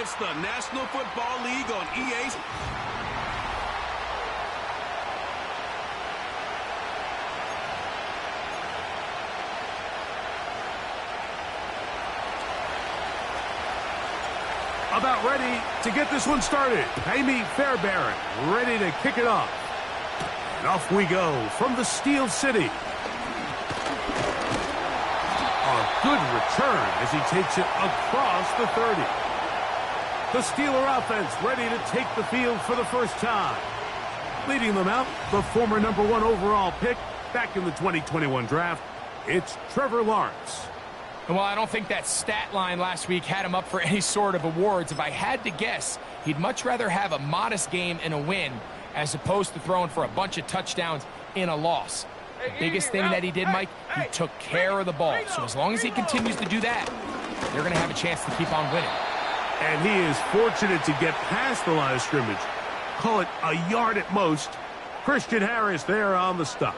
It's the National Football League on EA. About ready to get this one started. Amy Fairbairn ready to kick it off. And off we go from the Steel City. A good return as he takes it across the 30. The Steeler offense ready to take the field for the first time. Leading them out, the former #1 overall pick back in the 2021 draft, it's Trevor Lawrence. Well, I don't think that stat line last week had him up for any sort of awards. If I had to guess, he'd much rather have a modest game and a win as opposed to throwing for a bunch of touchdowns in a loss. The biggest thing that he did, Mike, he took care of the ball. So as long as he continues to do that, they're going to have a chance to keep on winning. And he is fortunate to get past the line of scrimmage. Call it a yard at most. Christian Harris there on the stop.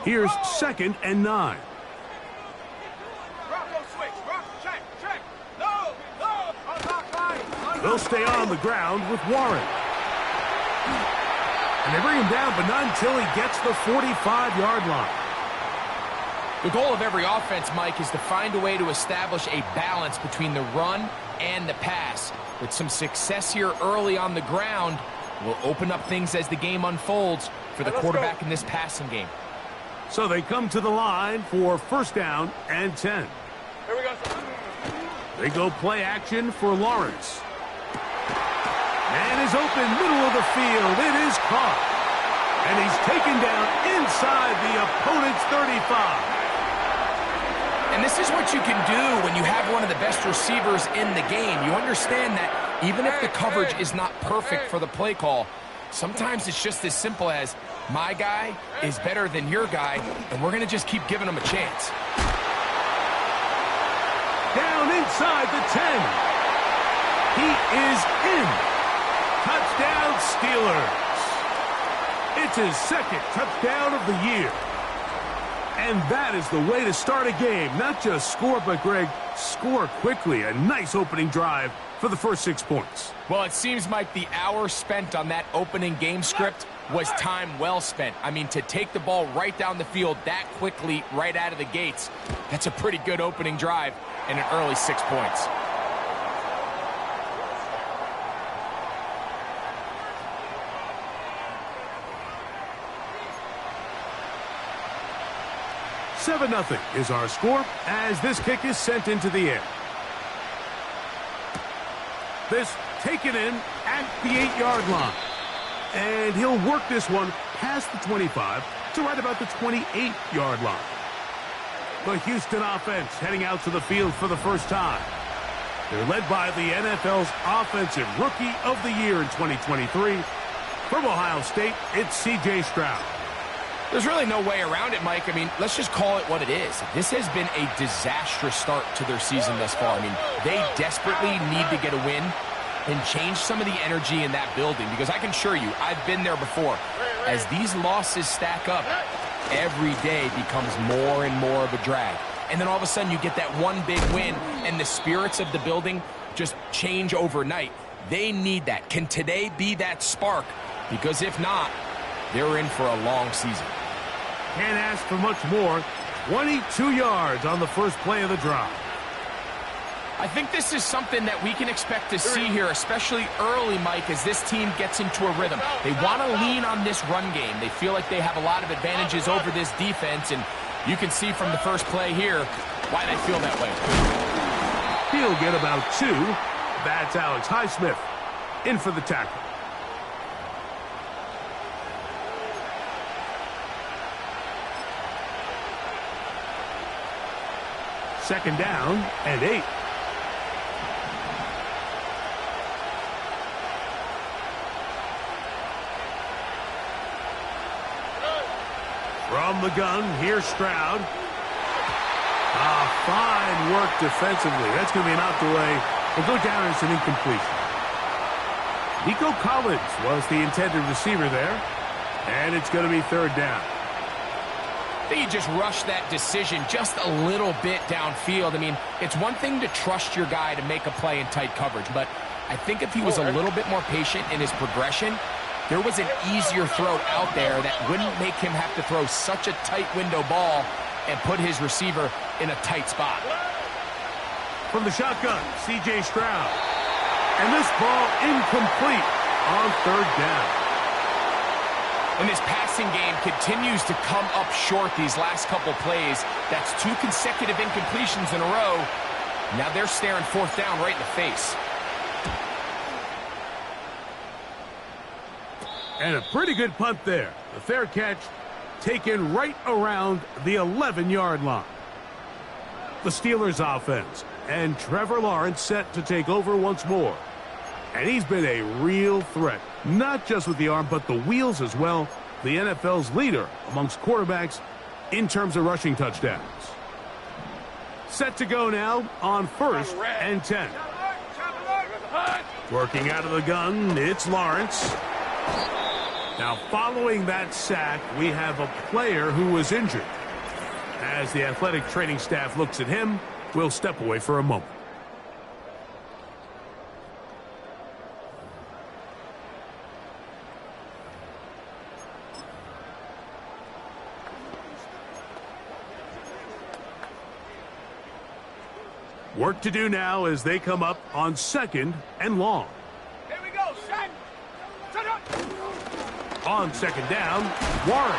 Here's 2nd and 9. They'll stay on the ground with Warren. And they bring him down, but not until he gets the 45-yard line. The goal of every offense, Mike, is to find a way to establish a balance between the run and the pass. With some success here early on the ground, will open up things as the game unfolds for the quarterback in this passing game. So they come to the line for 1st down and 10. Here we go. They go play action for Lawrence. Man is open, middle of the field. It is caught. And he's taken down inside the opponent's 35. And this is what you can do when you have one of the best receivers in the game. You understand that even if the coverage is not perfect for the play call, sometimes it's just as simple as, my guy is better than your guy, and we're going to just keep giving him a chance. Down inside the 10. He is in. Touchdown, Steelers. It's his 2nd touchdown of the year. And that is the way to start a game. Not just score, but, Greg, score quickly. A nice opening drive for the first 6 points. Well, it seems like the hour spent on that opening game script was time well spent. I mean, to take the ball right down the field that quickly right out of the gates, that's a pretty good opening drive and an early 6 points. Seven 0 is our score as this kick is sent into the air. This taken in at the 8-yard line. And he'll work this one past the 25 to right about the 28-yard line. The Houston offense heading out to the field for the first time. They're led by the NFL's Offensive Rookie of the Year in 2023. From Ohio State, it's C.J. Stroud. There's really no way around it, Mike. I mean, let's just call it what it is. This has been a disastrous start to their season thus far. I mean, they desperately need to get a win and change some of the energy in that building, because I can assure you, I've been there before. As these losses stack up, every day becomes more and more of a drag. And then all of a sudden you get that one big win and the spirits of the building just change overnight. They need that. Can today be that spark? Because if not, they're in for a long season. Can't ask for much more. 22 yards on the first play of the drive. I think this is something that we can expect to see here, especially early, Mike, as this team gets into a rhythm. They want to lean on this run game. They feel like they have a lot of advantages over this defense, and you can see from the first play here why they feel that way. He'll get about 2. That's Alex Highsmith in for the tackle. Second down and 8. From the gun, here's Stroud. Fine work defensively. That's going to be knocked away. We'll go down as an incompletion. Nico Collins was the intended receiver there. And it's going to be third down. I think he just rushed that decision just a little bit downfield. I mean, it's one thing to trust your guy to make a play in tight coverage, but I think if he was a little bit more patient in his progression, there was an easier throw out there that wouldn't make him have to throw such a tight window ball and put his receiver in a tight spot. From the shotgun, C.J. Stroud. And this ball incomplete on third down. And his passing game continues to come up short these last couple plays. That's 2 consecutive incompletions in a row. Now they're staring fourth down right in the face. And a pretty good punt there. The fair catch taken right around the 11-yard line. The Steelers offense. And Trevor Lawrence set to take over once more. And he's been a real threat. Not just with the arm, but the wheels as well. The NFL's leader amongst quarterbacks in terms of rushing touchdowns. Set to go now on 1st and 10. Working out of the gun, it's Lawrence. Now following that sack, we have a player who was injured. As the athletic training staff looks at him, we'll step away for a moment. Work to do now as they come up on 2nd and long. Here we go, set. Set up. On 2nd down, Warren.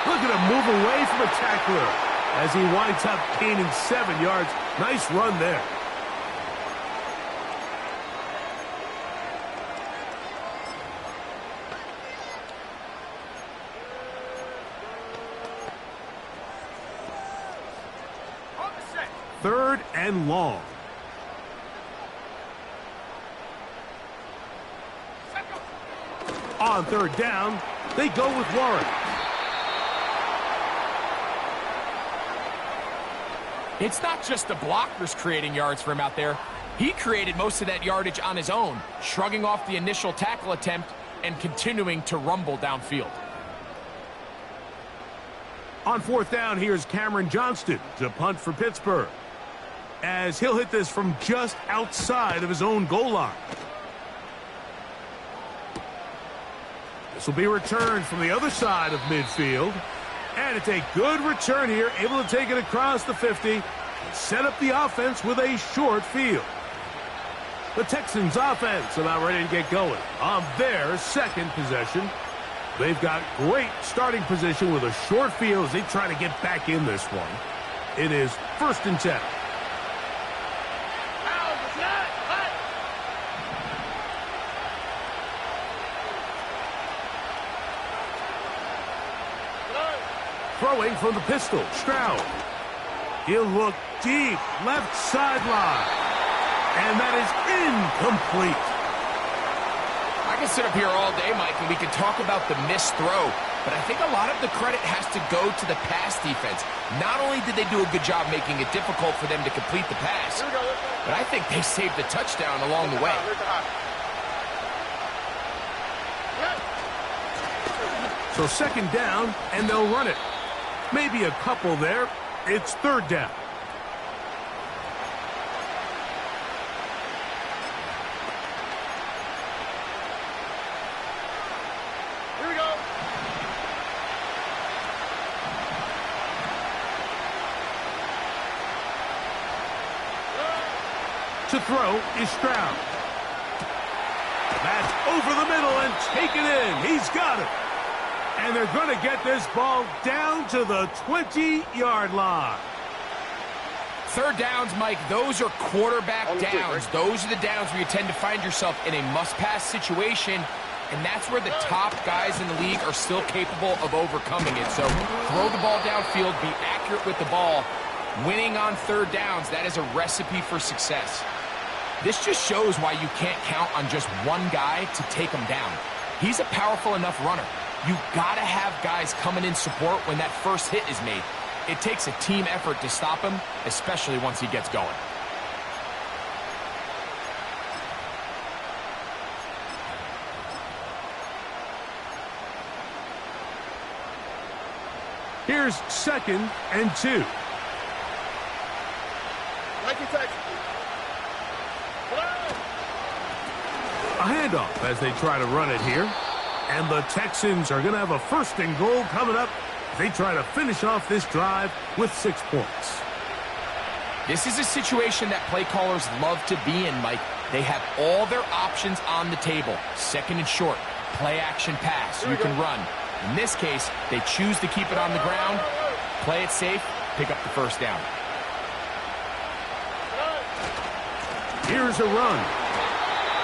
Look at him move away from a tackler as he winds up gaining 7 yards. Nice run there. Third and long. On 3rd down, they go with Warren. It's not just the blockers creating yards for him out there. He created most of that yardage on his own, shrugging off the initial tackle attempt and continuing to rumble downfield. On 4th down, here's Cameron Johnston to punt for Pittsburgh, as he'll hit this from just outside of his own goal line. This will be returned from the other side of midfield. And it's a good return here, able to take it across the 50 and set up the offense with a short field. The Texans offense about ready to get going on their 2nd possession. They've got great starting position with a short field as they try to get back in this one. It is 1st and 10. Throwing from the pistol, Stroud. He'll look deep, left sideline. And that is incomplete. I can sit up here all day, Mike, and we can talk about the missed throw, but I think a lot of the credit has to go to the pass defense. Not only did they do a good job making it difficult for them to complete the pass, but I think they saved the touchdown along the way. So 2nd down, and they'll run it. Maybe a couple there. It's 3rd down. Here we go. To throw is Stroud. That's over the middle and taken in. He's got it. And they're going to get this ball down to the 20-yard line. 3rd downs, Mike, those are quarterback downs. Those are the downs where you tend to find yourself in a must-pass situation, and that's where the top guys in the league are still capable of overcoming it. So throw the ball downfield, be accurate with the ball. Winning on 3rd downs, that is a recipe for success. This just shows why you can't count on just one guy to take him down. He's a powerful enough runner. You gotta have guys coming in support when that first hit is made. it takes a team effort to stop him, especially once he gets going. Here's 2nd and 2. A handoff as they try to run it here. And the Texans are going to have a 1st and goal coming up. They try to finish off this drive with 6 points. This is a situation that play callers love to be in, Mike. They have all their options on the table. 2nd and short, play action pass, you can run. In this case, they choose to keep it on the ground, play it safe, pick up the 1st down. Here's a run.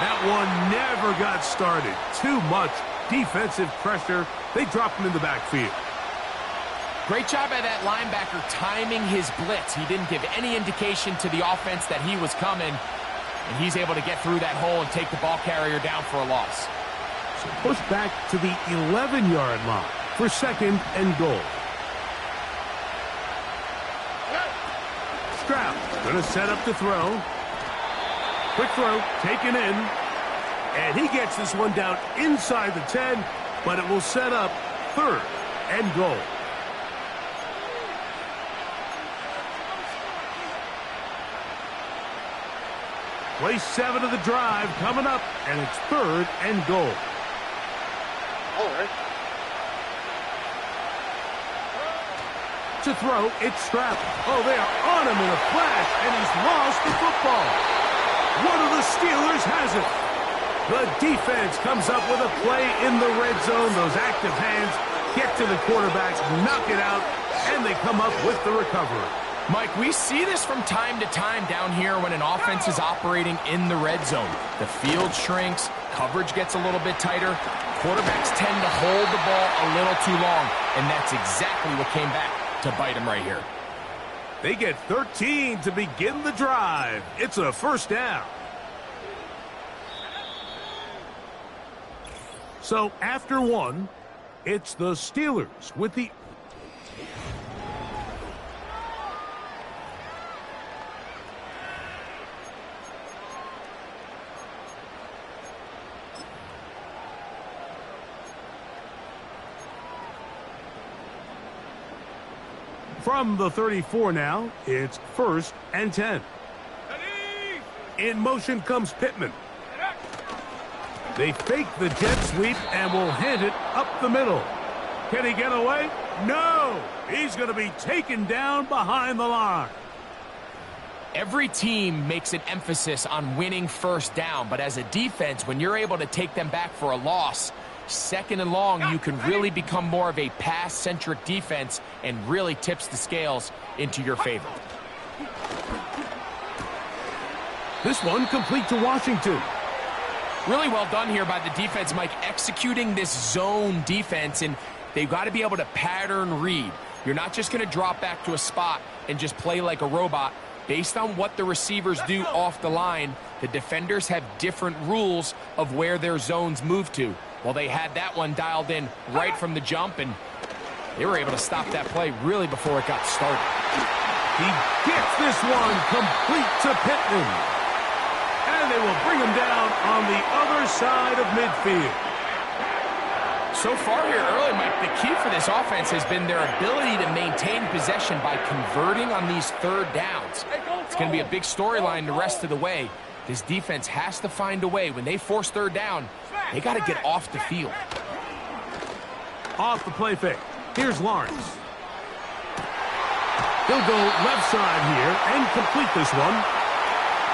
That one never got started. Too much defensive pressure. They drop him in the backfield. Great job by that linebacker timing his blitz. He didn't give any indication to the offense that he was coming, and he's able to get through that hole and take the ball carrier down for a loss. So push back to the 11-yard line for 2nd and goal. Stroud going to set up to throw. Quick throw, taken in. And he gets this one down inside the 10, but it will set up 3rd and goal. Play 7 of the drive coming up, and it's 3rd and goal. All right. To throw, it's Stroud. Oh, they are on him in a flash, and he's lost the football. One of the Steelers has it. The defense comes up with a play in the red zone. Those active hands get to the quarterback, knock it out, and they come up with the recovery. Mike, we see this from time to time down here when an offense is operating in the red zone. The field shrinks, coverage gets a little bit tighter, quarterbacks tend to hold the ball a little too long, and that's exactly what came back to bite him right here. They get 13 to begin the drive. It's a 1st down. So after 1, it's the Steelers with the... From the 34 now, it's 1st and 10. In motion comes Pittman. They fake the jet sweep and will hand it up the middle. Can he get away? No! He's going to be taken down behind the line. Every team makes an emphasis on winning 1st down, but as a defense, when you're able to take them back for a loss, 2nd and long, you can really become more of a pass-centric defense and really tips the scales into your favor. This one complete to Washington. Really well done here by the defense, Mike, executing this zone defense, and they've got to be able to pattern read. You're not just going to drop back to a spot and just play like a robot. Based on what the receivers do off the line, the defenders have different rules of where their zones move to. Well, they had that one dialed in right from the jump, and they were able to stop that play really before it got started. He gets this one complete to Pittman. And they will bring him down on the other side of midfield. So far here early, Mike, the key for this offense has been their ability to maintain possession by converting on these 3rd downs. It's going to be a big storyline the rest of the way. This defense has to find a way. When they force 3rd down, they got to get off the field. Off the play fake. Here's Lawrence. He'll go left side here and complete this one.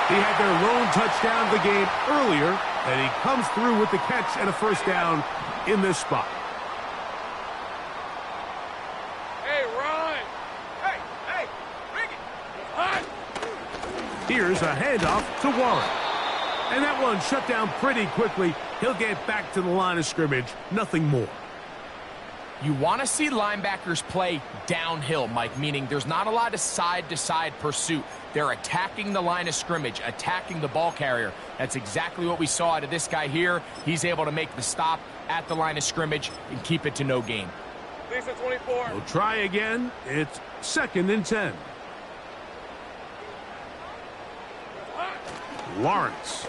He had their lone touchdown of the game earlier, and he comes through with the catch and a 1st down in this spot. Hey, Ryan. Hey, Ricky. Here's a handoff to Warren. And that one shut down pretty quickly. He'll get back to the line of scrimmage. Nothing more. You want to see linebackers play downhill, Mike, meaning there's not a lot of side-to-side pursuit. They're attacking the line of scrimmage, attacking the ball carrier. That's exactly what we saw out of this guy here. He's able to make the stop at the line of scrimmage and keep it to no gain. Lisa 24. We'll try again. It's 2nd and 10. Lawrence.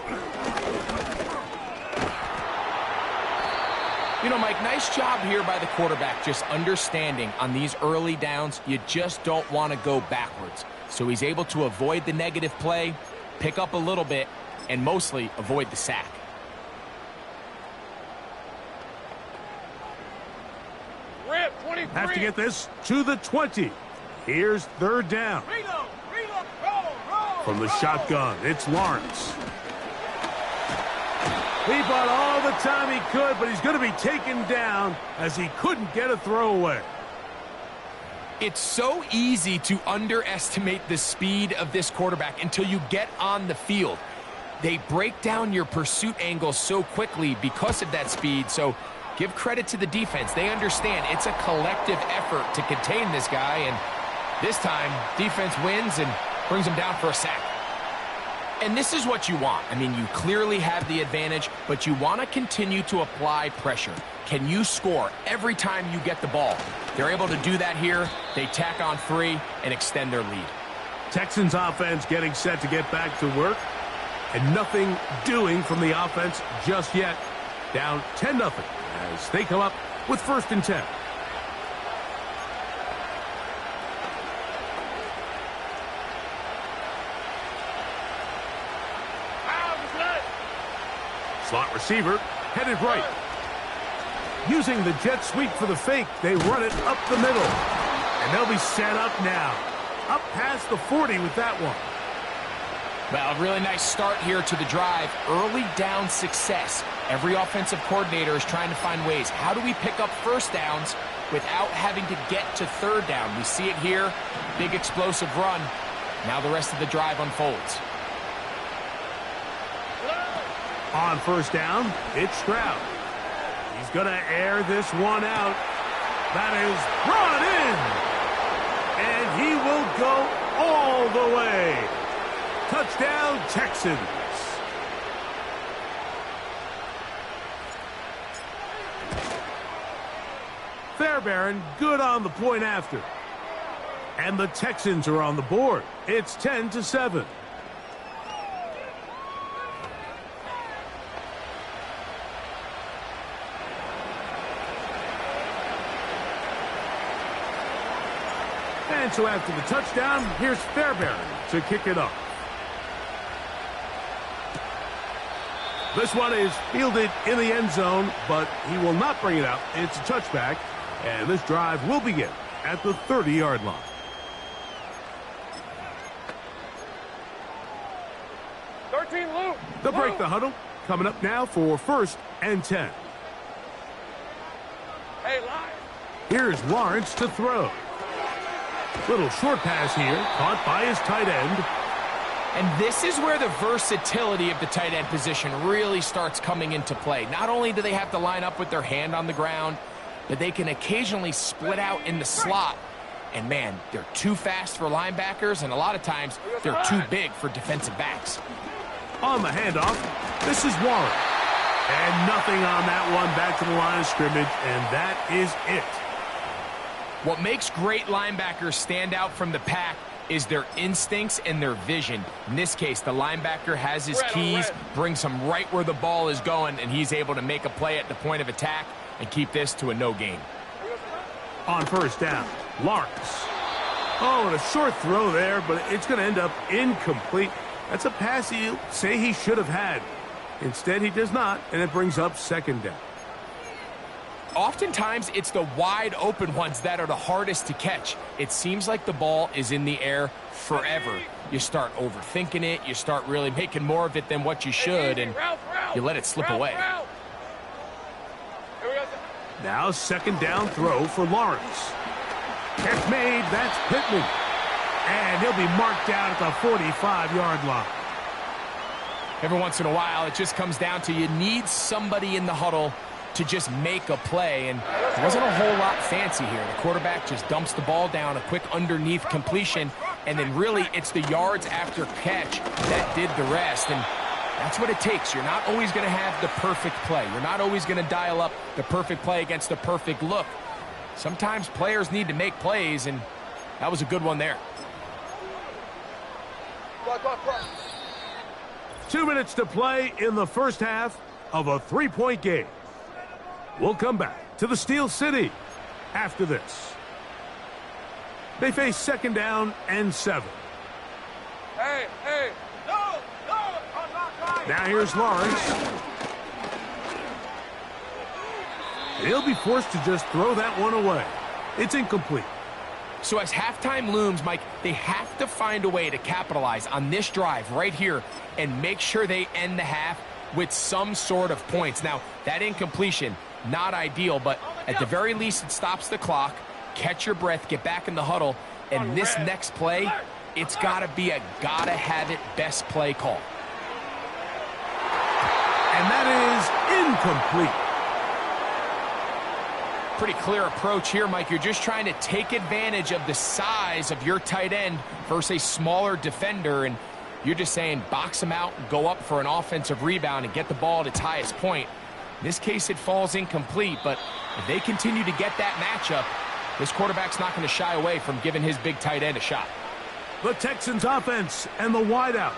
You know, Mike, nice job here by the quarterback, just understanding on these early downs, you just don't want to go backwards. So he's able to avoid the negative play, pick up a little bit, and mostly avoid the sack. Rip 23. Have to get this to the 20. Here's 3rd down. Reload, roll. From the shotgun, it's Lawrence. He bought all the time he could, but he's going to be taken down as he couldn't get a throwaway. It's so easy to underestimate the speed of this quarterback until you get on the field. They break down your pursuit angles so quickly because of that speed, so give credit to the defense. They understand it's a collective effort to contain this guy, and this time, defense wins and brings him down for a sack. And this is what you want. I mean, you clearly have the advantage, but you want to continue to apply pressure. Can you score every time you get the ball? They're able to do that here. They tack on 3 and extend their lead. Texans offense getting set to get back to work, and nothing doing from the offense just yet. Down 10-0 as they come up with 1st and 10. Slot receiver, headed right. Using the jet sweep for the fake, they run it up the middle. And they'll be set up now. Up past the 40 with that one. Well, a really nice start here to the drive. Early down success. Every offensive coordinator is trying to find ways. How do we pick up 1st downs without having to get to 3rd down? We see it here. Big explosive run. Now the rest of the drive unfolds. On 1st down, it's Stroud. He's going to air this one out. That is brought in. And he will go all the way. Touchdown, Texans. Fairbairn good on the point after. And the Texans are on the board. It's 10-7. And so after the touchdown, here's Fairbairn to kick it off. This one is fielded in the end zone, but he will not bring it out. It's a touchback, and this drive will begin at the 30-yard line. They'll break the huddle. Coming up now for 1st and 10. Hey, line. Here's Lawrence to throw. Little short pass here, caught by his tight end. And this is where the versatility of the tight end position really starts coming into play. Not only do they have to line up with their hand on the ground, but they can occasionally split out in the slot. And man, they're too fast for linebackers, and a lot of times they're too big for defensive backs. On the handoff, this is Warren. And nothing on that one, back to the line of scrimmage, and that is it. What makes great linebackers stand out from the pack is their instincts and their vision. In this case, the linebacker has his keys, brings him right where the ball is going, and he's able to make a play at the point of attack and keep this to a no gain. On 1st down, Lawrence. Oh, and a short throw there, but it's going to end up incomplete. That's a pass he'll say he should have had. Instead, he does not, and it brings up 2nd down. Oftentimes, it's the wide open ones that are the hardest to catch. It seems like the ball is in the air forever. You start overthinking it, you start really making more of it than what you should, and you let it slip away. Now 2nd down throw for Lawrence. Catch made, that's Pittman. And he'll be marked down at the 45-yard line. Every once in a while, it just comes down to you need somebody in the huddle to just make a play, and it wasn't a whole lot fancy here. The quarterback just dumps the ball down, a quick underneath completion, and then really it's the yards after catch that did the rest, and that's what it takes. You're not always going to have the perfect play. You're not always going to dial up the perfect play against the perfect look. Sometimes players need to make plays, and that was a good one there. 2 minutes to play in the first half of a 3-point game. We'll come back to the Steel City after this. They face 2nd down and 7. Hey, no, I'm not right. Now here's Lawrence. He'll be forced to just throw that one away. It's incomplete. So as halftime looms, Mike, they have to find a way to capitalize on this drive right here and make sure they end the half with some sort of points. Now, that incompletion, not ideal, but at the very least it stops the clock. Catch your breath, get back in the huddle, and this next play, it's got to be a gotta-have-it best play call. And that is incomplete. Pretty clear approach here, Mike. You're just trying to take advantage of the size of your tight end versus a smaller defender, and you're just saying box him out, go up for an offensive rebound, and get the ball at its highest point. In this case, it falls incomplete, but if they continue to get that matchup, this quarterback's not going to shy away from giving his big tight end a shot. The Texans offense and the wideout.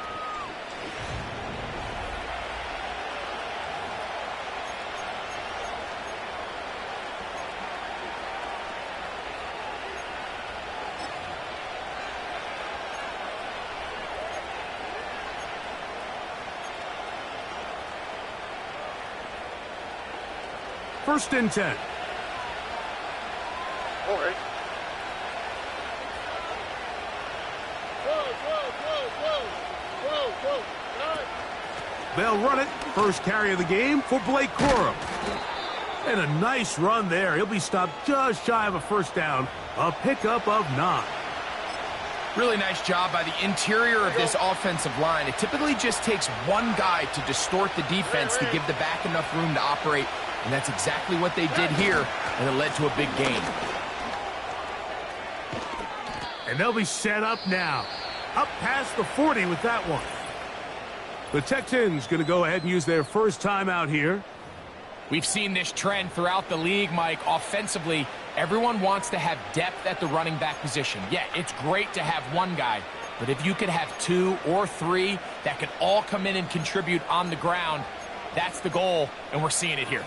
First and 10. All right. They'll run it. First carry of the game for Blake Corum. And a nice run there. He'll be stopped just shy of a first down. A pickup of 9. Really nice job by the interior of this offensive line. It typically just takes one guy to distort the defense to give the back enough room to operate. And that's exactly what they did here, and it led to a big gain. And they'll be set up now. Up past the 40 with that one. The Texans going to go ahead and use their first timeout here. We've seen this trend throughout the league, Mike. Offensively, everyone wants to have depth at the running back position. Yeah, it's great to have one guy, but if you could have 2 or 3 that can all come in and contribute on the ground, that's the goal, and we're seeing it here.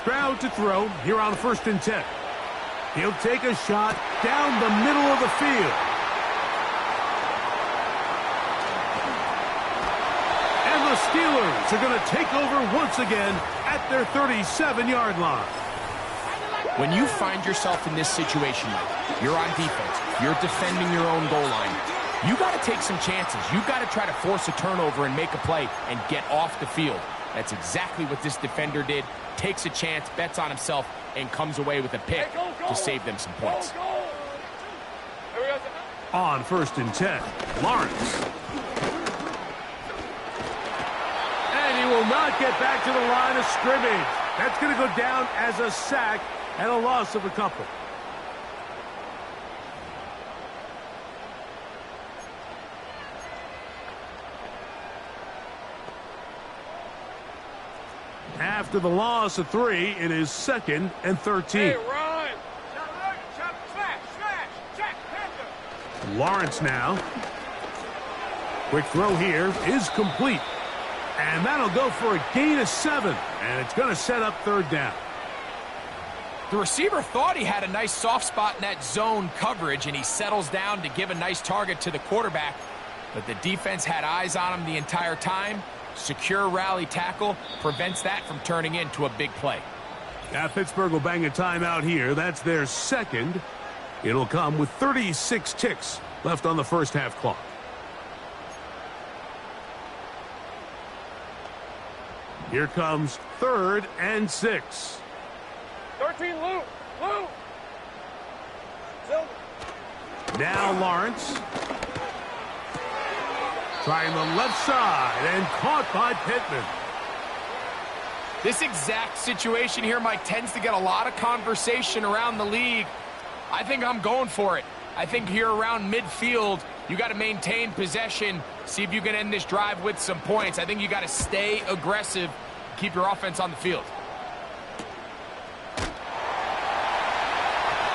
Stroud to throw here on 1st and 10. He'll take a shot down the middle of the field. And the Steelers are going to take over once again at their 37-yard line. When you find yourself in this situation, Mike, you're on defense, you're defending your own goal line, you got to take some chances. You got to try to force a turnover and make a play and get off the field. That's exactly what this defender did. Takes a chance, bets on himself, and comes away with a pick to save them some points. On 1st and 10, Lawrence. And he will not get back to the line of scrimmage. That's going to go down as a sack and a loss of a couple. After the loss of 3, it is 2nd and 13. Hey, run! Check, Lawrence now. Quick throw here is complete. And that'll go for a gain of 7. And it's going to set up 3rd down. The receiver thought he had a nice soft spot in that zone coverage, and he settles down to give a nice target to the quarterback. But the defense had eyes on him the entire time. Secure rally tackle prevents that from turning into a big play. Now Pittsburgh will bang a timeout here. That's their 2nd. It'll come with 36 ticks left on the first half clock. Here comes 3rd and 6. 13, Lou! Now Lawrence. Trying the left side and caught by Pittman. This exact situation here, Mike, tends to get a lot of conversation around the league. I think I'm going for it. I think here around midfield, you got to maintain possession, see if you can end this drive with some points. I think you got to stay aggressive, keep your offense on the field.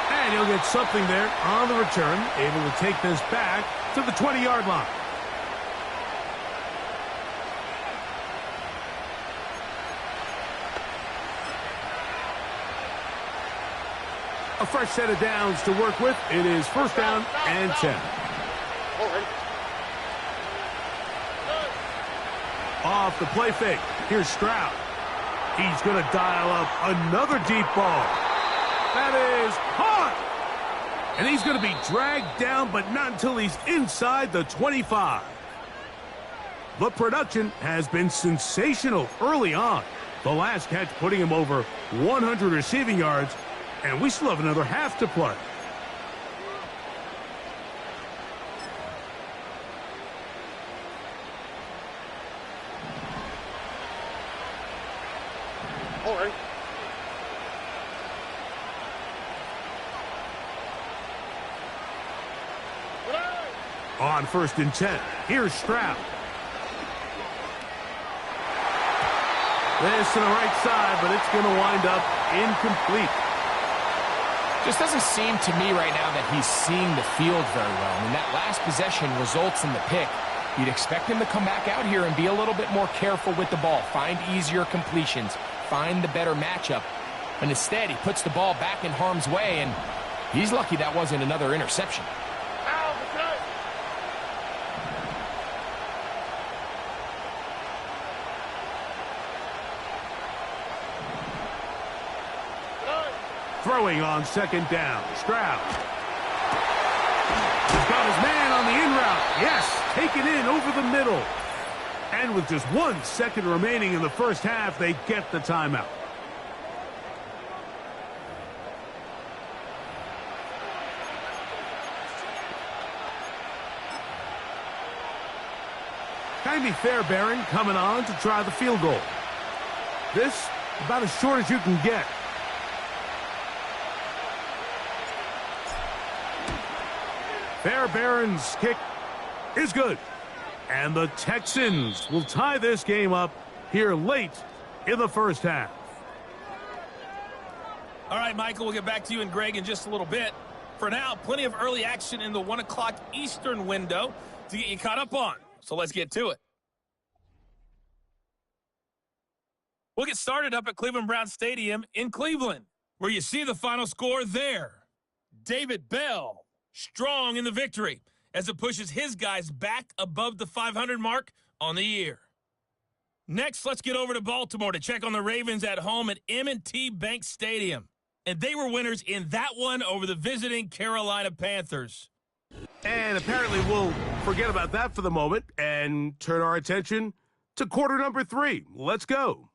And he'll get something there on the return, able to take this back to the 20-yard line. A fresh set of downs to work with. It is first down and 10. Off the play fake. Here's Stroud. He's going to dial up another deep ball. That is caught. And he's going to be dragged down, but not until he's inside the 25. The production has been sensational early on. The last catch putting him over 100 receiving yards. And we still have another half to play. All right. On first and 10, here's Stroud. This to the right side, but it's going to wind up incomplete. Just doesn't seem to me right now that he's seeing the field very well. I mean, that last possession results in the pick. You'd expect him to come back out here and be a little bit more careful with the ball, find easier completions, find the better matchup. But instead, he puts the ball back in harm's way, and he's lucky that wasn't another interception. Throwing on second down. Stroud. He's got his man on the in route. Yes, taken in over the middle. And with just 1 second remaining in the first half, they get the timeout. Kindly Fairbairn coming on to try the field goal. This about as short as you can get. Fairbairn's kick is good. And the Texans will tie this game up here late in the first half. All right, Michael, we'll get back to you and Greg in just a little bit. For now, plenty of early action in the 1 o'clock Eastern window to get you caught up on. So let's get to it. We'll get started up at Cleveland Brown Stadium in Cleveland, where you see the final score there. David Bell, strong in the victory as it pushes his guys back above the 500 mark on the year. Next, let's get over to Baltimore to check on the Ravens at home at M&T Bank Stadium. And they were winners in that one over the visiting Carolina Panthers. And apparently we'll forget about that for the moment and turn our attention to quarter number 3. Let's go.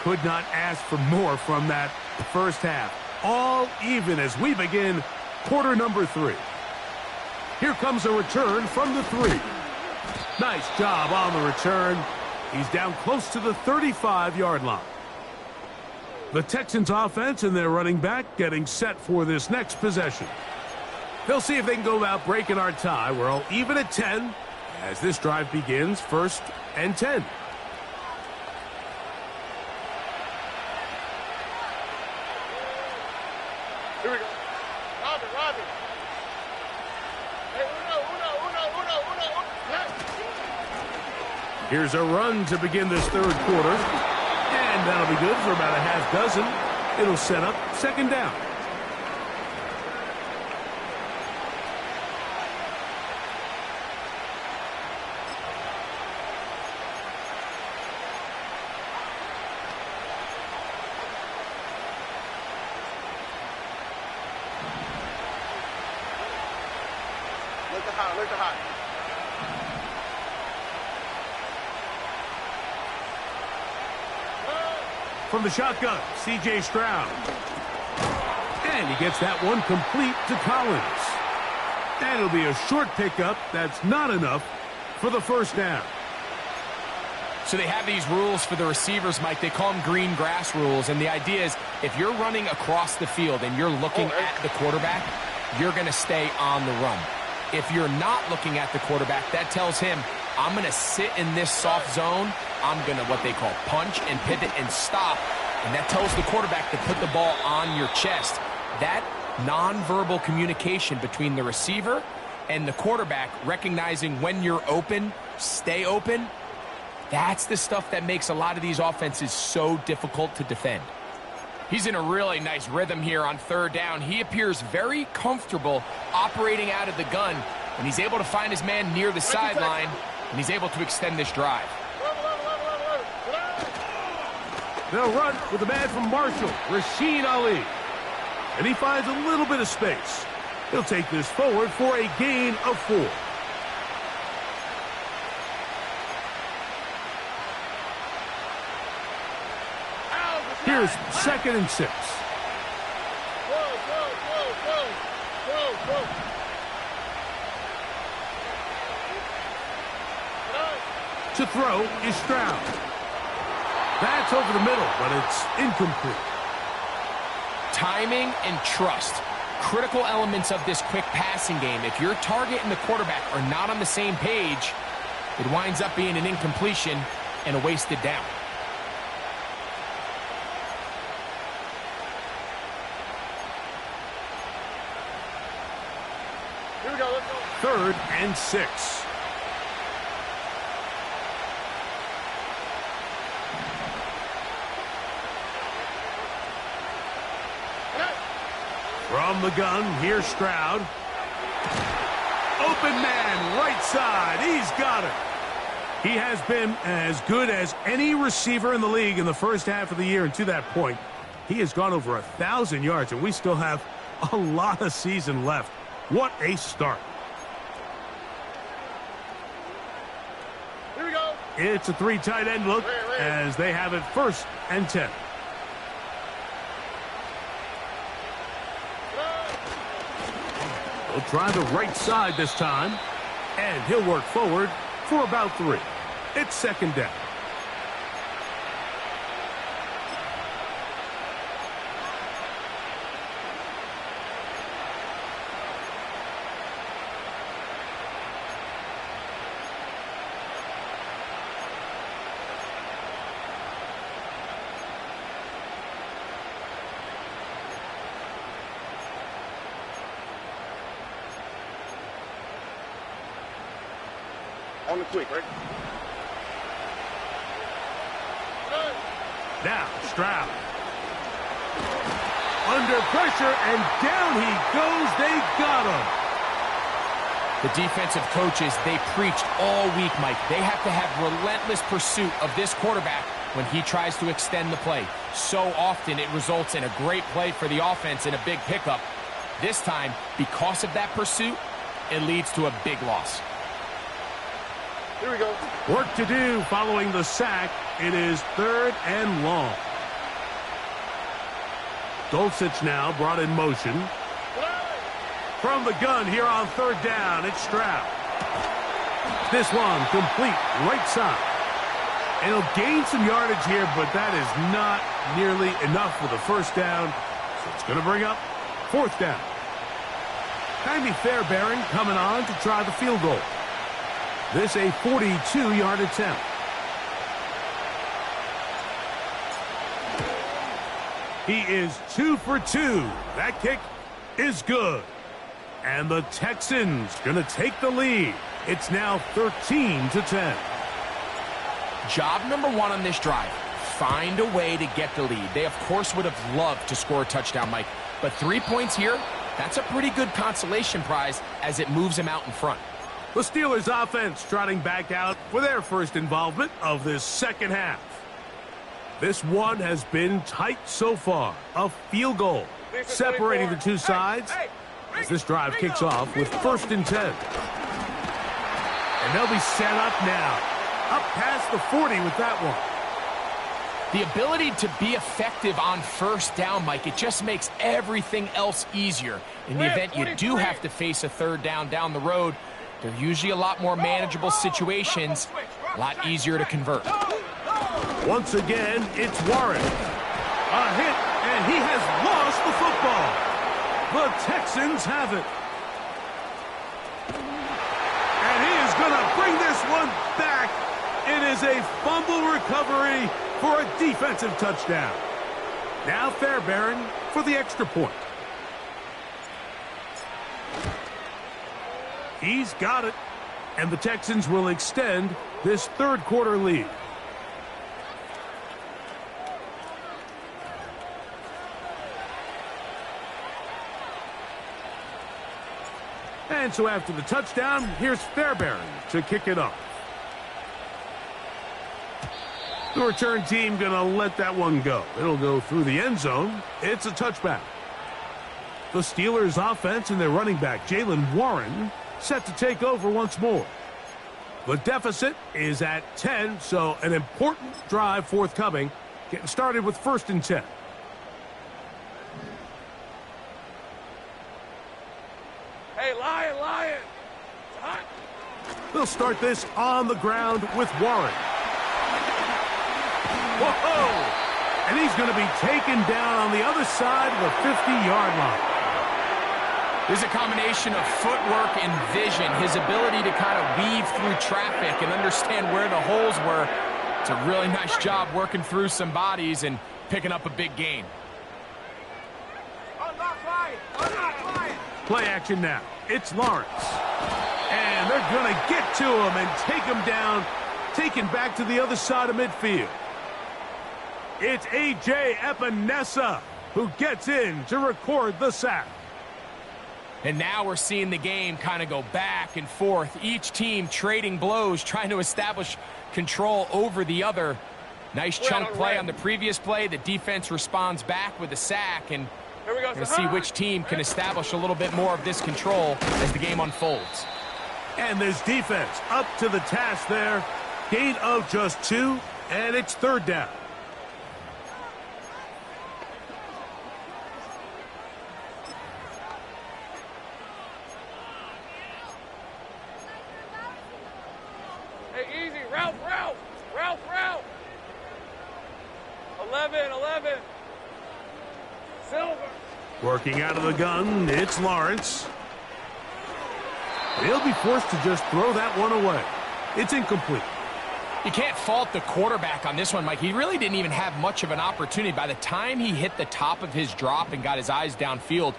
Could not ask for more from that first half. All even as we begin quarter number 3. Here comes a return from the 3. Nice job on the return. He's down close to the 35-yard line. The Texans offense and their running back getting set for this next possession. They'll see if they can go about breaking our tie. We're all even at 10 as this drive begins, first and 10. Here we go. Robbie. Hey, uno. Here's a run to begin this third quarter. And that'll be good for about a half dozen. It'll set up second down. Look at hot. From the shotgun, C.J. Stroud. And he gets that one complete to Collins. And it'll be a short pickup. That's not enough for the first down. So they have these rules for the receivers, Mike. They call them green grass rules. And the idea is if you're running across the field and you're looking at the quarterback, you're going to stay on the run. If you're not looking at the quarterback, that tells him, I'm going to sit in this soft zone. I'm going to what they call punch and pivot and stop. And that tells the quarterback to put the ball on your chest. That nonverbal communication between the receiver and the quarterback, recognizing when you're open, stay open, that's the stuff that makes a lot of these offenses so difficult to defend. He's in a really nice rhythm here on third down. He appears very comfortable operating out of the gun, and he's able to find his man near the sideline, and he's able to extend this drive. They'll run with the man from Marshall, Rashid Ali. And he finds a little bit of space. He'll take this forward for a gain of 4. Here's 2nd and 6. To throw is Stroud. That's over the middle, but it's incomplete. Timing and trust, critical elements of this quick passing game. If your target and the quarterback are not on the same page, it winds up being an incompletion and a wasted down. Here we go, let's go. 3rd and 6. From the gun, here's Stroud. Open man, right side. He's got it. He has been as good as any receiver in the league in the first half of the year, and to that point, he has gone over 1,000 yards, and we still have a lot of season left. What a start. Here we go. It's a 3 tight end look as they have it 1st and 10. He'll try the right side this time, and he'll work forward for about 3. It's 2nd down. On the quick, right? Now, Stroud. Under pressure, and down he goes. They got him. The defensive coaches, they preached all week, Mike. They have to have relentless pursuit of this quarterback when he tries to extend the play. So often it results in a great play for the offense and a big pickup. This time, because of that pursuit, it leads to a big loss. Here we go. Work to do following the sack. It is 3rd and long. Dulcich now brought in motion. From the gun here on 3rd down, it's Stroud. This one complete right side. And he'll gain some yardage here, but that is not nearly enough for the first down. So it's going to bring up 4th down. Jaime Fairbairn coming on to try the field goal. This a 42-yard attempt. He is 2 for 2. That kick is good. And the Texans going to take the lead. It's now 13-10. Job number 1 on this drive, find a way to get the lead. They, of course, would have loved to score a touchdown, Mike. But 3 points here, that's a pretty good consolation prize as it moves them out in front. The Steelers offense trotting back out for their first involvement of this second half. This one has been tight so far. A field goal separating the two sides as this drive kicks off with 1st and 10. And they'll be set up now. Up past the 40 with that one. The ability to be effective on first down, Mike, it just makes everything else easier. In the event you do have to face a third down the road, they're usually a lot more manageable situations, a lot easier to convert. Once again, it's Warren. A hit, and he has lost the football. The Texans have it. And he is going to bring this one back. It is a fumble recovery for a defensive touchdown. Now Fairbairn for the extra point. He's got it. And the Texans will extend this third quarter lead. And so after the touchdown, here's Fairbairn to kick it off. The return team going to let that one go. It'll go through the end zone. It's a touchback. The Steelers offense and their running back, Jaylen Warren, set to take over once more. The deficit is at 10, so an important drive forthcoming. Getting started with 1st and 10. Hey, Lion. They'll start this on the ground with Warren. Whoa! And he's going to be taken down on the other side of the 50-yard line. There's a combination of footwork and vision, his ability to kind of weave through traffic and understand where the holes were. It's a really nice job working through some bodies and picking up a big gain. Play action now. It's Lawrence. And they're going to get to him and take him down, taken back to the other side of midfield. It's A.J. Epinesa who gets in to record the sack. And now we're seeing the game kind of go back and forth. Each team trading blows, trying to establish control over the other. Nice chunk play on the previous play. The defense responds back with a sack, and we're going to see which team can establish a little bit more of this control as the game unfolds. And this defense up to the task there. Gain of just 2, and it's 3rd down. Hey, easy. Ralph. 11. Silver. Working out of the gun, it's Lawrence. He'll be forced to just throw that one away. It's incomplete. You can't fault the quarterback on this one, Mike. He really didn't even have much of an opportunity. By the time he hit the top of his drop and got his eyes downfield,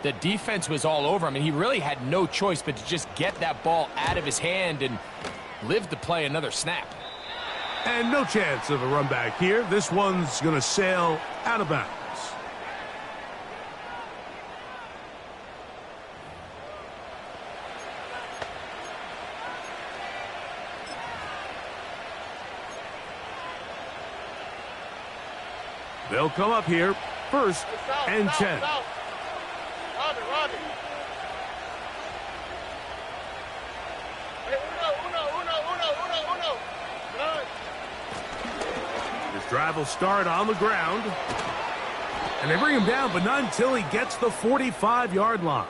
the defense was all over him, and he really had no choice but to just get that ball out of his hand and live to play another snap. And no chance of a run back here. This one's going to sail out of bounds. They'll come up here, 1st and 10. Robbie. Hey, uno. This drive will start on the ground. And they bring him down, but not until he gets the 45-yard line.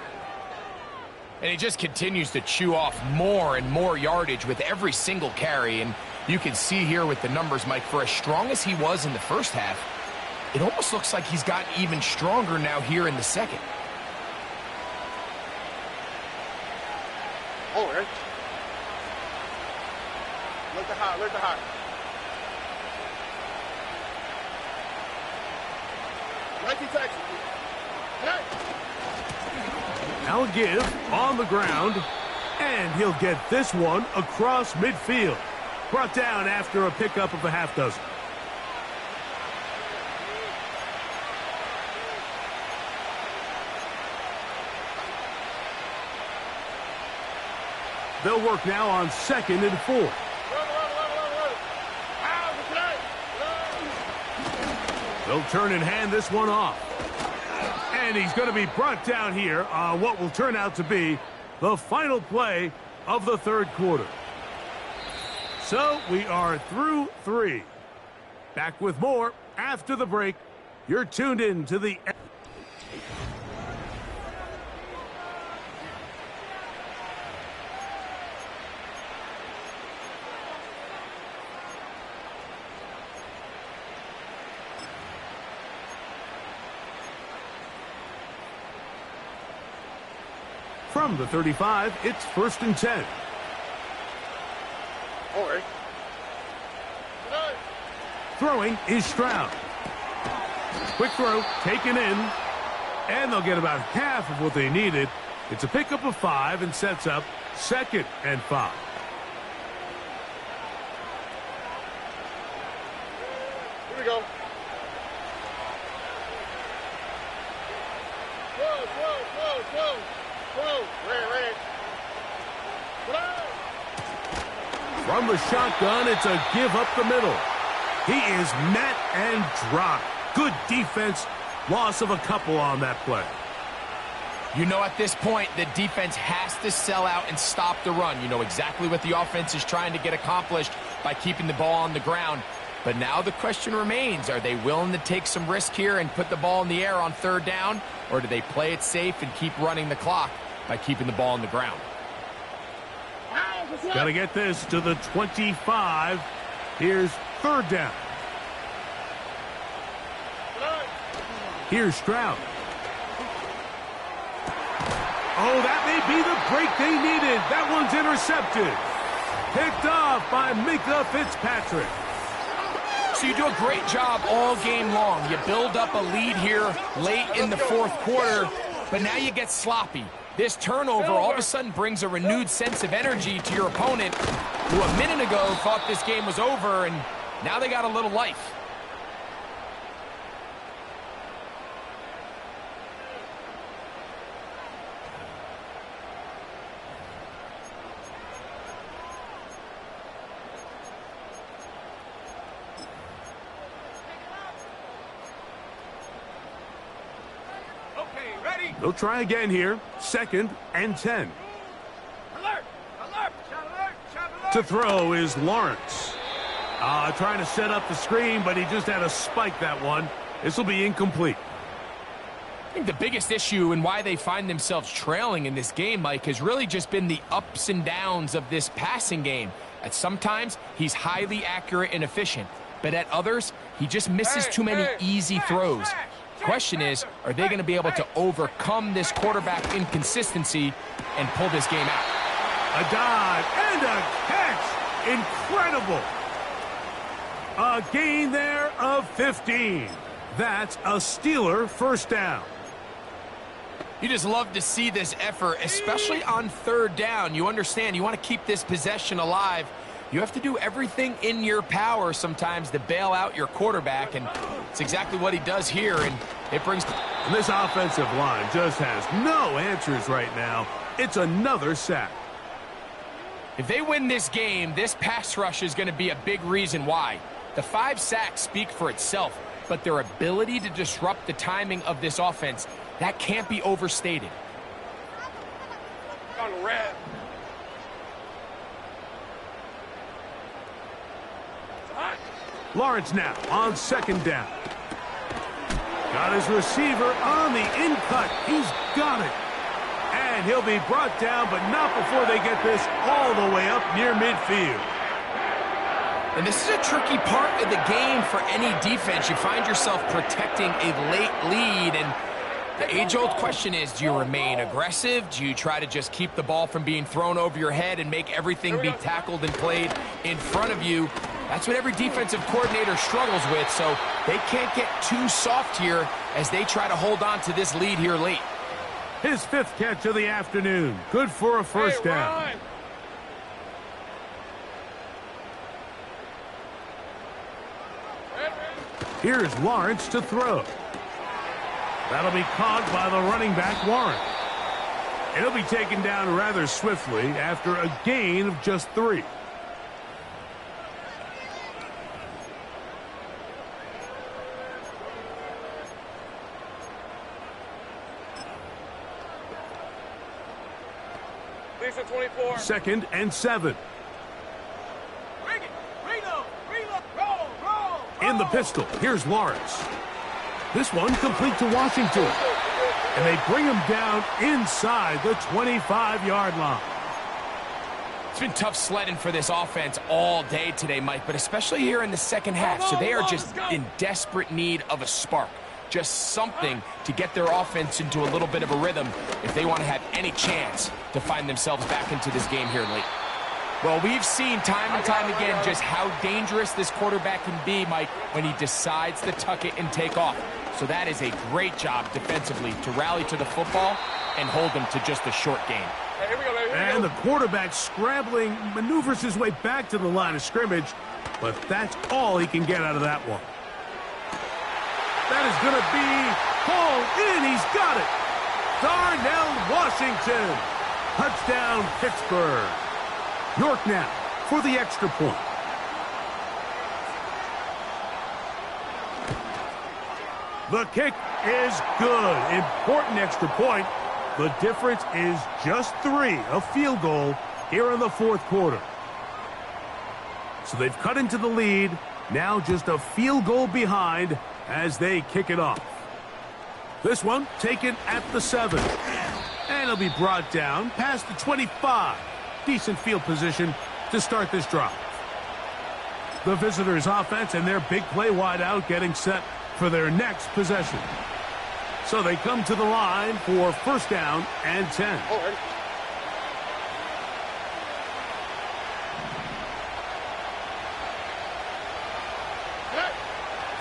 And he just continues to chew off more and more yardage with every single carry. And you can see here with the numbers, Mike, for as strong as he was in the first half, it almost looks like he's gotten even stronger now here in the second. Oh, right. Look the hot. Nike Texas. Now give on the ground, and he'll get this one across midfield. Brought down after a pickup of a half dozen. They'll work now on 2nd and 4. They'll turn and hand this one off. And he's going to be brought down here on what will turn out to be the final play of the 3rd quarter. So we are through 3. Back with more after the break. You're tuned in to the... From the 35, it's 1st and 10. Don't worry. Throwing is Stroud. Quick throw, taken in, and they'll get about half of what they needed. It's a pickup of 5 and sets up 2nd and 5. Here we go. Whoa. Red. From the shotgun, it's a give up the middle. He is met and dropped. Good defense. Loss of a couple on that play. You know, at this point, the defense has to sell out and stop the run. You know exactly what the offense is trying to get accomplished by keeping the ball on the ground. But now the question remains, are they willing to take some risk here and put the ball in the air on 3rd down? Or do they play it safe and keep running the clock by keeping the ball on the ground? Got to get this to the 25. Here's 3rd down. Here's Stroud. Oh, that may be the break they needed. That one's intercepted. Picked off by Minka Fitzpatrick. So you do a great job all game long. You build up a lead here late in the 4th quarter, but now you get sloppy. This turnover all of a sudden brings a renewed sense of energy to your opponent, who a minute ago thought this game was over, and now they got a little life. They'll try again here. 2nd and 10. To throw is Lawrence. Trying to set up the screen, but he just had to spike that one. This will be incomplete. I think the biggest issue and why they find themselves trailing in this game, Mike, has really just been the ups and downs of this passing game. At sometimes, he's highly accurate and efficient, but at others, he just misses too many easy throws. Question is, are they going to be able to overcome this quarterback inconsistency and pull this game out? A dive and a catch. Incredible. A gain there of 15. That's a Steeler 1st down. You just love to see this effort, especially on 3rd down. You understand, you want to keep this possession alive. You have to do everything in your power sometimes to bail out your quarterback, and it's exactly what he does here, and it brings... And this offensive line just has no answers right now. It's another sack. If they win this game, this pass rush is going to be a big reason why. The 5 sacks speak for itself, but their ability to disrupt the timing of this offense, that can't be overstated. On the red. Lawrence now on 2nd down. Got his receiver on the in-cut. He's got it. And he'll be brought down, but not before they get this all the way up near midfield. And this is a tricky part of the game for any defense. You find yourself protecting a late lead, and the age-old question is, do you remain aggressive? Do you try to just keep the ball from being thrown over your head and make everything be tackled and played in front of you? That's what every defensive coordinator struggles with, so they can't get too soft here as they try to hold on to this lead here late. His 5th catch of the afternoon. Good for a 1st down. Here's Lawrence to throw. That'll be caught by the running back, Warren. It'll be taken down rather swiftly after a gain of just 3. Lisa 24. 2nd and 7. Bring it. Reload. Roll. In the pistol, here's Lawrence. This one complete to Washington. And they bring him down inside the 25-yard line. It's been tough sledding for this offense all day today, Mike, but especially here in the second half. So they are just in desperate need of a spark. Just something to get their offense into a little bit of a rhythm if they want to have any chance to find themselves back into this game here late. Well, we've seen time and time again just how dangerous this quarterback can be, Mike, when he decides to tuck it and take off. So that is a great job defensively to rally to the football and hold them to just a short game. Hey, here we go, baby. And the quarterback scrambling maneuvers his way back to the line of scrimmage, but that's all he can get out of that one. That is going to be called in. He's got it. Darnell Washington. Touchdown, Pittsburgh. York now for the extra point. The kick is good. Important extra point. The difference is just 3, a field goal here in the fourth quarter. So they've cut into the lead. Now just a field goal behind as they kick it off. This one taken at the 7. And it'll be brought down past the 25. Decent field position to start this drive. The visitors' offense and their big play wideout getting set for their next possession. So they come to the line for first down and 10.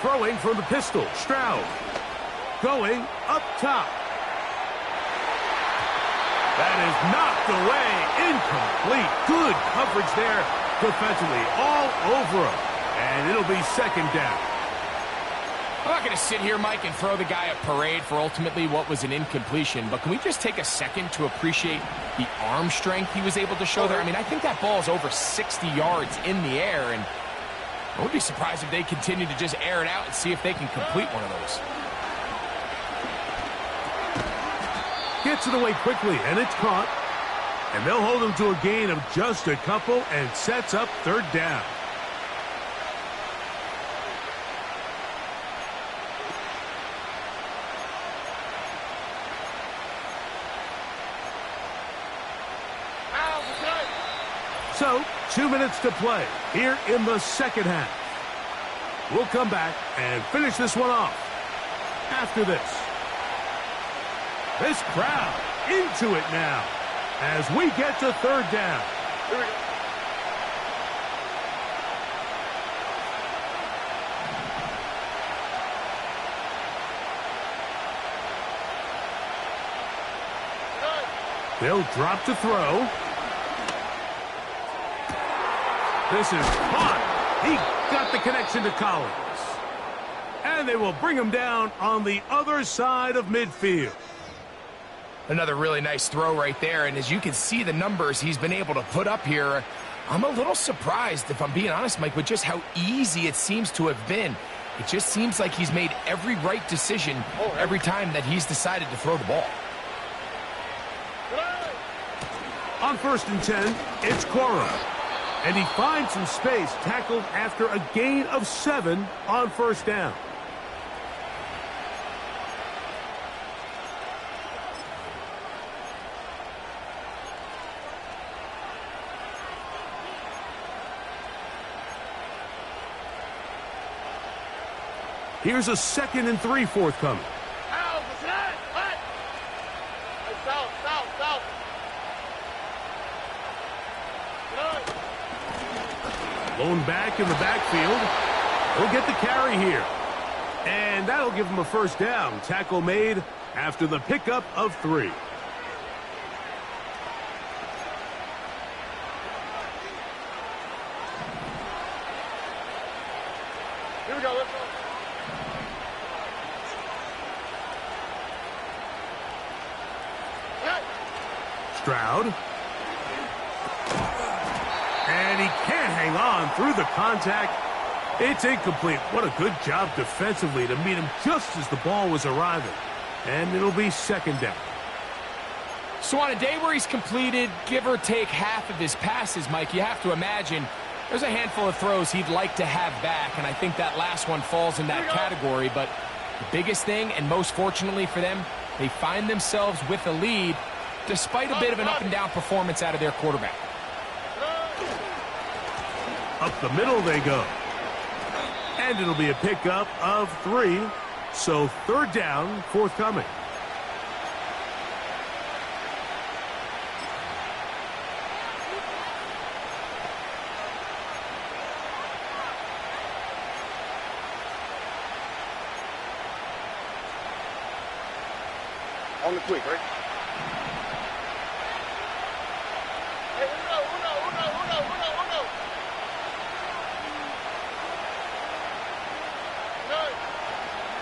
Throwing from the pistol, Stroud. Going up top. That is knocked away, incomplete. Good coverage there defensively, all over him. And it'll be second down. I'm not going to sit here, Mike, and throw the guy a parade for ultimately what was an incompletion, but can we just take a second to appreciate the arm strength he was able to show there? I mean, I think that ball is over 60 yards in the air, and I would be surprised if they continue to just air it out and see if they can complete one of those. Gets it away quickly, and it's caught. And they'll hold him to a gain of just a couple and sets up third down. So, 2 minutes to play here in the second half. We'll come back and finish this one off after this. This crowd into it now as we get to third down. Here we go. They'll drop to throw. This is caught. He got the connection to Collins. And they will bring him down on the other side of midfield. Another really nice throw right there, and as you can see the numbers he's been able to put up here, I'm a little surprised, if I'm being honest, Mike, with just how easy it seems to have been. It just seems like he's made every right decision every time that he's decided to throw the ball. On first and 10, it's Corum. And he finds some space, tackled after a gain of 7 on first down. Here's a 2nd and 3 forthcoming. Lone back in the backfield. He'll get the carry here. And that'll give him a first down. Tackle made after the pickup of 3. Here we go. Let's go. Stroud. And he can't hang on through the contact. It's incomplete. What a good job defensively to meet him just as the ball was arriving. And it'll be second down. So on a day where he's completed, give or take half of his passes, Mike, you have to imagine There's a handful of throws he'd like to have back, and I think that last one falls in that category. But the biggest thing, and most fortunately for them, they find themselves with a lead despite a bit of an up-and-down performance out of their quarterback. Up the middle they go. And it'll be a pickup of 3. So 3rd down forthcoming. On the quick, right? Hey, uno.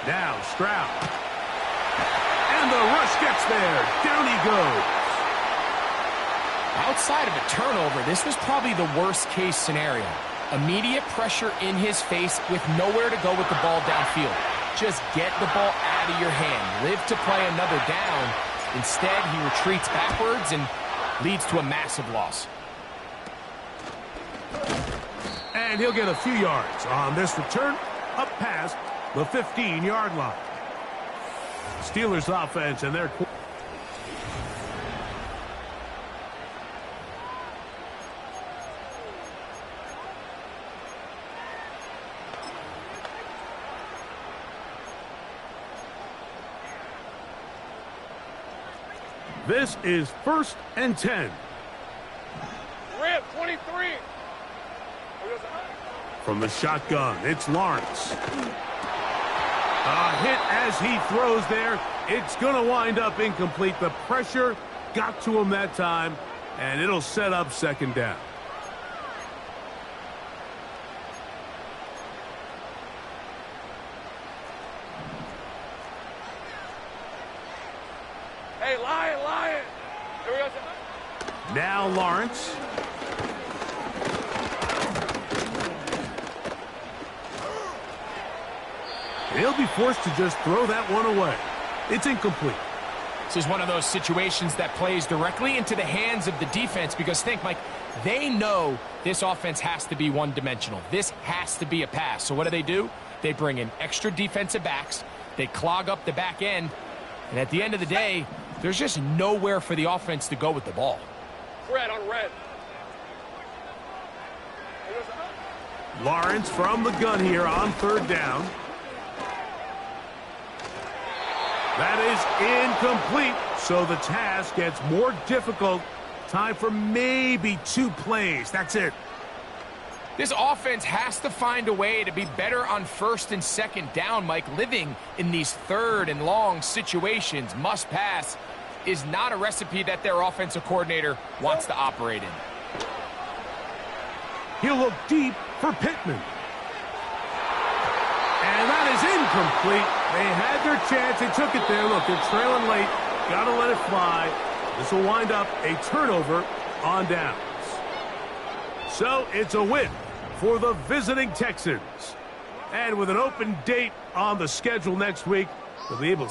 Now Stroud. And the rush gets there. Down he goes. Outside of a turnover, this was probably the worst-case scenario. Immediate pressure in his face with nowhere to go with the ball downfield. Just get the ball out of your hand. Live to play another down. Instead, he retreats backwards and leads to a massive loss. And he'll get a few yards on this return up past the 15-yard line. Steelers offense and their... This is 1st and 10. Red 23. From the shotgun, it's Lawrence. A hit as he throws there. It's going to wind up incomplete. The pressure got to him that time, and it'll set up 2nd down. Hey, Lion. Here we go. Now Lawrence. He'll be forced to just throw that one away. It's incomplete. This is one of those situations that plays directly into the hands of the defense because think, Mike, they know this offense has to be one-dimensional. This has to be a pass. So what do? They bring in extra defensive backs. They clog up the back end. And at the end of the day, there's just nowhere for the offense to go with the ball. Red on red. Lawrence from the gun here on 3rd down. That is incomplete, so the task gets more difficult. Time for maybe 2 plays. That's it. This offense has to find a way to be better on 1st and 2nd down, Mike. Living in these 3rd and long situations, must pass, is not a recipe that their offensive coordinator wants to operate in. He'll look deep for Pittman. And that is incomplete. They had their chance. They took it there. Look, they're trailing late. Got to let it fly. This will wind up a turnover on downs. So it's a win for the visiting Texans. And with an open date on the schedule next week, they'll be able to